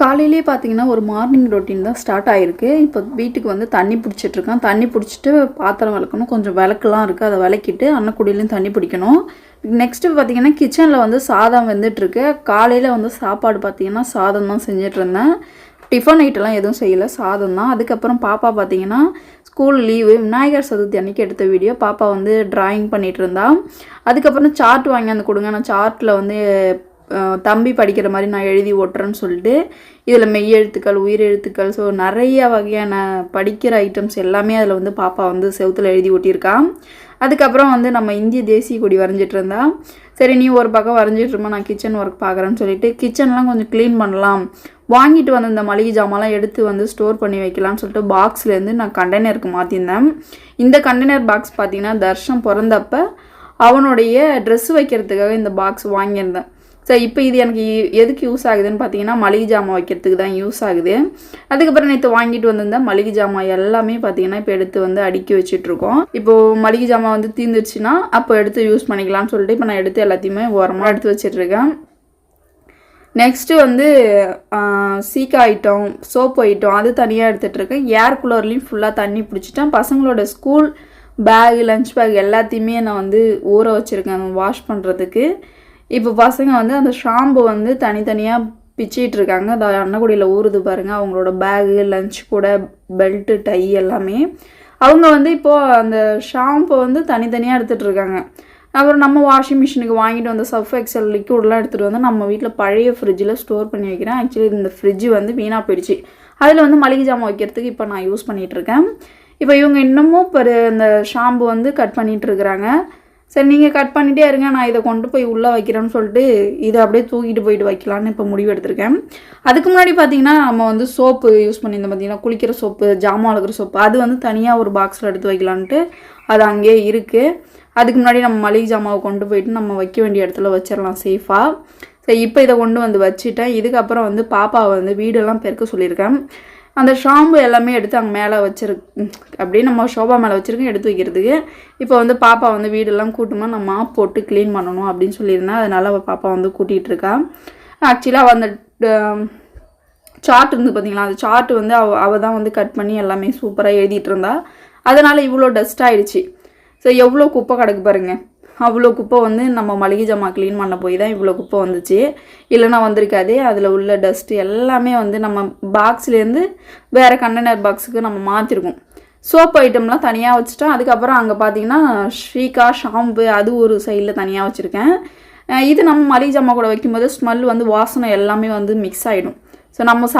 காலையிலேயே பார்த்தீங்கன்னா, ஒரு மார்னிங் ரொட்டீன் தான் ஸ்டார்ட் ஆயிருக்கு. இப்போ வீட்டுக்கு வந்து தண்ணி புடிச்சிட்டுருக்கேன். தண்ணி புடிச்சிட்டு பாத்திரம் வெளக்கணும். கொஞ்சம் விளக்குலாம் இருக்குது. அதை விளக்கிட்டு அன்னக்கூடையிலையும் தண்ணி பிடிக்கணும். நெக்ஸ்ட்டு பார்த்தீங்கன்னா, கிச்சனில் வந்து சாதம் வெந்துட்டுருக்கு. காலையில் வந்து சாப்பாடு பார்த்தீங்கன்னா, சாதம் தான் செஞ்சிட்ருந்தேன். டிஃபன் ஐட்டம்லாம் எதுவும் செய்யலை, சாதம் தான். அதுக்கப்புறம் பாப்பா பார்த்தீங்கன்னா, ஸ்கூல் லீவு விநாயகர் சதுர்த்தி அன்றைக்கி எடுத்த வீடியோ. பாப்பா வந்து ட்ராயிங் பண்ணிகிட்டு இருந்தா. அதுக்கப்புறம் சார்ட் வாங்கி வந்து கொடுங்க, நான் சார்ட்டில் வந்து தம்பி படிக்கிற மாதிரி நான் எழுதி ஓட்டுறேன்னு சொல்லிட்டு இதில் மெய் எழுத்துக்கள், உயிர் எழுத்துக்கள், ஸோ நிறைய வகையான படிக்கிற ஐட்டம்ஸ் எல்லாமே அதில் வந்து பாப்பா வந்து செவுத்தில் எழுதி ஓட்டியிருக்கான். அதுக்கப்புறம் வந்து நம்ம இந்திய தேசிய கொடி வரைஞ்சிட்டு இருந்தா. சரி நீ ஒரு பக்கம் வரைஞ்சிட்ருமா, நான் கிச்சன் ஒர்க் பார்க்குறேன்னு சொல்லிட்டு கிச்சன்லாம் கொஞ்சம் க்ளீன் பண்ணலாம், வாங்கிட்டு வந்து இந்த மளிகை ஜாமான்லாம் எடுத்து வந்து ஸ்டோர் பண்ணி வைக்கலாம்னு சொல்லிட்டு பாக்ஸ்லேருந்து நான் கண்டெய்னருக்கு மாற்றிருந்தேன். இந்த கண்டெய்னர் பாக்ஸ் பார்த்திங்கன்னா தர்ஷன் பிறந்தப்போ அவனுடைய ட்ரெஸ் வைக்கிறதுக்காக இந்த பாக்ஸ் வாங்கியிருந்தேன். சரி இப்போ இது எனக்கு எதுக்கு யூஸ் ஆகுதுன்னு பார்த்தீங்கன்னா, மளிகை ஜாமான் வைக்கிறதுக்கு தான் யூஸ் ஆகுது. அதுக்கப்புறம் நேற்று வாங்கிட்டு வந்திருந்தேன் மளிகை ஜாமான் எல்லாமே பார்த்தீங்கன்னா இப்போ எடுத்து வந்து அடுக்கி வச்சுட்ருக்கோம். இப்போது மளிகை ஜாமான் வந்து தீர்ந்துருச்சுன்னா அப்போ எடுத்து யூஸ் பண்ணிக்கலாம்னு சொல்லிட்டு இப்போ நான் எடுத்து எல்லாத்தையுமே ஓரமாக எடுத்து வச்சிட்ருக்கேன். நெக்ஸ்ட்டு வந்து சீக்கா ஐட்டம், சோப்பு ஐட்டம் அது தனியாக எடுத்துகிட்ருக்கேன். ஏர் கூலர்லேயும் ஃபுல்லாக தண்ணி பிடிச்சிட்டேன். பசங்களோட ஸ்கூல் பேக், லஞ்ச் பேக் எல்லாத்தையுமே நான் வந்து ஊற வச்சுருக்கேன் வாஷ் பண்ணுறதுக்கு. இப்போ பசங்க வந்து அந்த ஷாம்பு வந்து தனித்தனியாக பிச்சிட்டு இருக்காங்க. அந்த அன்னக்குடியில் ஊறுது பாருங்கள், அவங்களோட பேகு, லஞ்ச் கூட, பெல்ட்டு, டை எல்லாமே. அவங்க வந்து இப்போது அந்த ஷாம்பு வந்து தனித்தனியாக எடுத்துகிட்டு இருக்காங்க. அப்புறம் நம்ம வாஷிங் மிஷினுக்கு வாங்கிட்டு வந்த சர்ஃப் எக்ஸல் லிக்விட்லாம் எடுத்துகிட்டு வந்து நம்ம வீட்டில் பழைய ஃப்ரிட்ஜில் ஸ்டோர் பண்ணி வைக்கிறேன். ஆக்சுவலி இந்த ஃப்ரிட்ஜு வந்து வீணாக போயிடுச்சு. அதில் வந்து மளிகை ஜாமான் வைக்கிறதுக்கு இப்போ நான் யூஸ் பண்ணிகிட்ருக்கேன். இப்போ இவங்க இன்னமும் இப்போ இந்த ஷாம்பு வந்து கட் பண்ணிகிட்ருக்குறாங்க. சரி நீங்கள் கட் பண்ணிகிட்டே இருங்க, நான் இதை கொண்டு போய் உள்ளே வைக்கிறேன்னு சொல்லிட்டு இதை அப்படியே தூக்கிட்டு போயிட்டு வைக்கலான்னு இப்போ முடிவு எடுத்திருக்கேன். அதுக்கு முன்னாடி பார்த்தீங்கன்னா நம்ம வந்து சோப்பு யூஸ் பண்ணியிருந்தோம் பார்த்தீங்கன்னா, குளிக்கிற சோப்பு, ஜாமான் வளர்க்குற சோப்பு, அது வந்து தனியாக ஒரு பாக்ஸில் எடுத்து வைக்கலான்ட்டு அது அங்கேயே இருக்குது. அதுக்கு முன்னாடி நம்ம மளிகை ஜாமாவை கொண்டு போயிட்டு நம்ம வைக்க வேண்டிய இடத்துல வச்சிடலாம் சேஃபாக. சரி இப்போ இதை கொண்டு வந்து வச்சுட்டேன். இதுக்கப்புறம் வந்து பாப்பாவை வந்து வீடெல்லாம் பெருக்க சொல்லியிருக்கேன். அந்த ஷாம்பு எல்லாமே எடுத்து அங்கே மேலே அப்படியே நம்ம ஷோபா மேலே வச்சுருக்கேன் எடுத்து வைக்கிறதுக்கு. இப்போ வந்து பாப்பா வந்து வீடெல்லாம் கூட்டுமா நான் மாப் போட்டு க்ளீன் பண்ணணும் அப்படின்னு சொல்லியிருந்தேன். அதனால் அவள் பாப்பா வந்து கூட்டிகிட்டு இருக்கா. ஆக்சுவலாக அந்த சார்ட் இருந்து பார்த்தீங்களா, அந்த சார்ட் வந்து அவள் தான் வந்து கட் பண்ணி எல்லாமே சூப்பராக எழுதிட்டு இருந்தா. அதனால் இவ்வளோ டஸ்ட் ஆகிடுச்சு. ஸோ எவ்வளோ குப்பை கிடக்கு பாருங்கள். அவ்வளோ குப்பை வந்து நம்ம மளிகை ஜாமான் க்ளீன் பண்ண போய் தான் இவ்வளோ குப்பை வந்துச்சு, இல்லைனா வந்திருக்காதே. அதில் உள்ள டஸ்ட்டு எல்லாமே வந்து நம்ம பாக்ஸ்லேருந்து வேறு கண்டெய்னர் பாக்ஸுக்கு நம்ம மாற்றிருக்கோம். சோப்பு ஐட்டம்லாம் தனியாக வச்சுட்டோம். அதுக்கப்புறம் அங்கே பார்த்தீங்கன்னா ஸ்ரீகா ஷாம்பு அது ஒரு சைடில் தனியாக வச்சுருக்கேன். இது நம்ம மளிகை ஜாமான் கூட வைக்கும்போது ஸ்மெல் வந்து வாசனை எல்லாமே வந்து மிக்ஸ் ஆகிடும். ஸோ நம்ம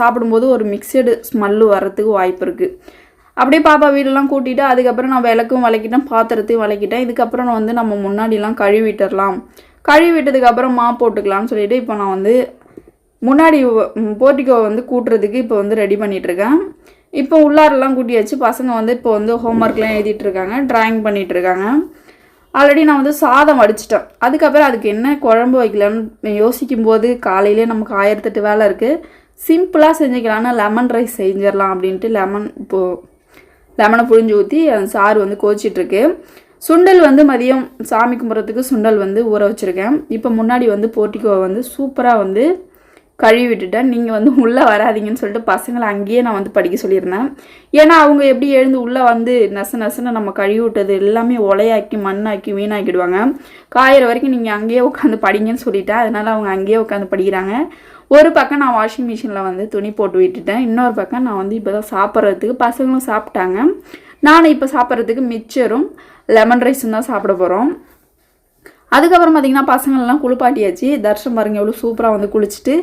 சாப்பிடும்போது ஒரு மிக்சடு ஸ்மெல்லு வர்றதுக்கு வாய்ப்பு இருக்குது. அப்படியே பாப்பா வீடெல்லாம் கூட்டிகிட்டு அதுக்கப்புறம் நான் விளக்கும் விளக்கிட்டேன், பாத்திரத்தையும் விளக்கிட்டேன். இதுக்கப்புறம் நான் வந்து நம்ம முன்னாடிலாம் கழுவிட்டுடலாம், கழுவிட்டதுக்கப்புறம் போட்டுக்கலாம்னு சொல்லிட்டு இப்போ நான் வந்து முன்னாடி போர்ட்டிக்கோவை வந்து கூட்டுறதுக்கு இப்போ வந்து ரெடி பண்ணிகிட்ருக்கேன். இப்போ உள்ளாரெல்லாம் கூட்டியாச்சு. பசங்க வந்து இப்போ வந்து ஹோம்ஒர்க்லாம் எழுதிட்டுருக்காங்க, ட்ராயிங் பண்ணிகிட்ருக்காங்க. ஆல்ரெடி நான் வந்து சாதம் வடிச்சிட்டேன். அதுக்கப்புறம் அதுக்கு என்ன குழம்பு வைக்கலான்னு யோசிக்கும்போது காலையிலே நமக்கு 1008 வேலை இருக்குது. சிம்பிளாக செஞ்சுக்கலான்னு லெமன் ரைஸ் செஞ்சிடலாம் அப்படின்ட்டு லெமனை புழிஞ்சு ஊற்றி அந்த சாறு வந்து கோச்சிட்ருக்கு. சுண்டல் வந்து மதியம் சாமி கும்பிட்றதுக்கு சுண்டல் வந்து ஊற வச்சுருக்கேன். இப்போ முன்னாடி வந்து போர்ட்டிக்கோவை வந்து சூப்பராக வந்து கழுவி விட்டுட்டேன். நீங்கள் வந்து உள்ளே வராதிங்கன்னு சொல்லிட்டு பசங்களை அங்கேயே நான் வந்து படிக்க சொல்லியிருந்தேன். ஏன்னா அவங்க எப்படி எழுந்து உள்ளே வந்து நசுன்னு நம்ம கழுவி விட்டது எல்லாமே ஒலையாக்கி மண்ணாக்கி வீணாக்கிடுவாங்க. காயிற வரைக்கும் நீங்கள் அங்கேயே உட்காந்து படிங்கன்னு சொல்லிட்டேன். அதனால் அவங்க அங்கேயே உட்காந்து படிக்கிறாங்க. ஒரு பக்கம் நான் வாஷிங் மிஷினில் வந்து துணி போட்டு விட்டுட்டேன். இன்னொரு பக்கம் நான் வந்து இப்போ தான் சாப்பிட்றதுக்கு, பசங்களும் சாப்பிட்டாங்க, நானும் இப்போ சாப்பிட்றதுக்கு மிச்சரும் லெமன் ரைஸும் தான் சாப்பிட போகிறோம். அதுக்கப்புறம் பார்த்திங்கன்னா பசங்களெலாம் குளிப்பாட்டியாச்சு. தர்ஷன் பாருங்க எவ்வளோ சூப்பராக வந்து குளிச்சுட்டு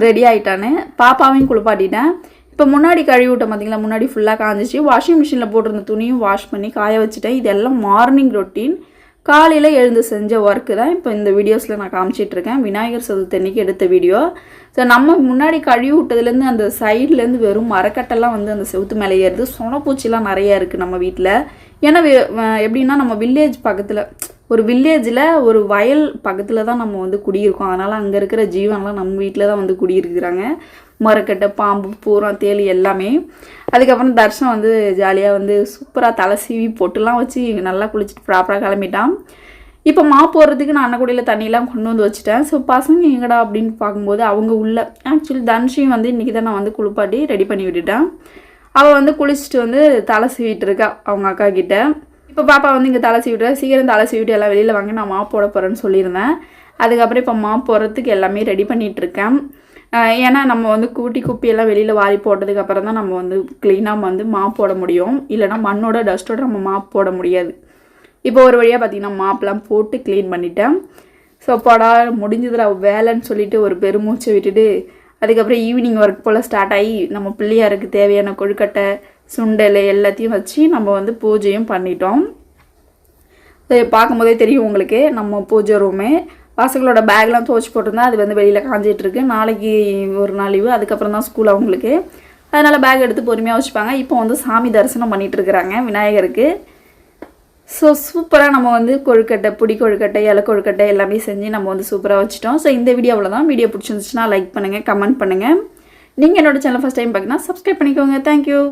ரெடி ஆகிட்டானே. பாப்பாவையும் குளிப்பாட்டிட்டேன். இப்போ முன்னாடி கழுவி விட்டேன் பார்த்திங்களா, முன்னாடி ஃபுல்லாக காஞ்சிச்சு. வாஷிங் மிஷினில் போட்டிருந்த துணியும் வாஷ் பண்ணி காய வச்சுட்டேன். இதெல்லாம் மார்னிங் ரொட்டீன், காலையில் எழுந்து செஞ்ச ஒர்க்கு தான் இப்போ இந்த வீடியோஸில் நான் காமிச்சிட்ருக்கேன். விநாயகர் சதுர்த்தி அன்னைக்கு எடுத்த வீடியோ. ஸோ நம்ம முன்னாடி கழுவி விட்டதுலேருந்து அந்த சைட்லேருந்து வெறும் மரக்கட்டெல்லாம் வந்து அந்த செவுத்து மேலே ஏறுது. சொனப்பூச்சிலாம் நிறையா இருக்குது நம்ம வீட்டில். ஏன்னா எப்படின்னா நம்ம வில்லேஜ் பக்கத்தில், ஒரு வில்லேஜில் ஒரு வயல் பக்கத்தில் தான் நம்ம வந்து குடியிருக்கோம். அதனால் அங்கே இருக்கிற ஜீவன்லாம் நம்ம வீட்டில் தான் வந்து குடியிருக்கிறாங்க. மரக்கட்டை, பாம்பு, பூரம், தேள் எல்லாமே. அதுக்கப்புறம் தர்ஷன் வந்து ஜாலியாக வந்து சூப்பராக தலை சீவி பொட்டுலாம் வச்சு நல்லா குளிச்சுட்டு ப்ராப்பராக கிளம்பிட்டான். இப்போ போடுறதுக்கு நான் அன்னக்குடியில் தண்ணியெலாம் கொண்டு வந்து வச்சுட்டேன். ஸோ பசங்க எங்கடா அப்படின்னு பார்க்கும்போது அவங்க உள்ள ஆக்சுவலி தனுஷையும் வந்து இன்றைக்கி தான் நான் வந்து குளிப்பாட்டி ரெடி பண்ணி விட்டுட்டேன். அவள் வந்து குளிச்சுட்டு வந்து தலை சீவிட்டு இருக்கா அவங்க அக்கா கிட்ட. இப்போ பாப்பா வந்து இங்கே தலை சீவிட்டு சீக்கிரம் தலை சீவிட்டு எல்லாம் வெளியில் வாங்க நான் போட போகிறேன்னு சொல்லியிருந்தேன். அதுக்கப்புறம் இப்போ போடுறதுக்கு எல்லாமே ரெடி பண்ணிகிட்ருக்கேன். ஏன்னா நம்ம வந்து கூட்டி குப்பியெல்லாம் வெளியில் வாரி போட்டதுக்கப்புறம் தான் நம்ம வந்து க்ளீனாக வந்து போட முடியும். இல்லைனா மண்ணோட டஸ்ட்டோட நம்ம போட முடியாது. இப்போ ஒரு வழியாக பார்த்திங்கன்னா மாப்லாம் போட்டு க்ளீன் பண்ணிட்டேன். ஸோ போடா முடிஞ்சதில் வேலைன்னு சொல்லிவிட்டு ஒரு பெருமூச்சை விட்டுட்டு அதுக்கப்புறம் ஈவினிங் ஒர்க் போல் ஸ்டார்ட் ஆகி நம்ம பிள்ளையாருக்கு தேவையான கொழுக்கட்டை சுண்டல் எல்லாத்தையும் வச்சு நம்ம வந்து பூஜையும் பண்ணிட்டோம். பார்க்கும்போதே தெரியும் உங்களுக்கு நம்ம பூஜை ரூமு. பசங்களோட பேக்லாம் துவச்சி போட்டிருந்தா அது வந்து வெளியில் காஞ்சிட்ருக்கு. நாளைக்கு ஒரு நாள் லீவு, அதுக்கப்புறம் தான் ஸ்கூல் அவங்களுக்கு. அதனால் பேக் எடுத்து பொறுமையாக வச்சுப்பாங்க. இப்போ வந்து சாமி தரிசனம் பண்ணிகிட்ருக்குறாங்க விநாயகருக்கு. ஸோ சூப்பராக நம்ம வந்து கொழுக்கட்டை பொடி கொழுக்கட்டை இலை கொழுக்கட்டை எல்லாமே செஞ்சு நம்ம வந்து சூப்பராக வச்சுட்டோம். ஸோ இந்த வீடியோ அவ்வளோதான். வீடியோ பிடிச்சிருந்துச்சுன்னா லைக் பண்ணுங்கள், கமெண்ட் பண்ணுங்கள். நீங்கள் என்னோடய சேனல் ஃபஸ்ட் டைம் பார்த்தீங்கன்னா சப்ஸ்கிரைப் பண்ணிக்கோங்க. தேங்க்யூ.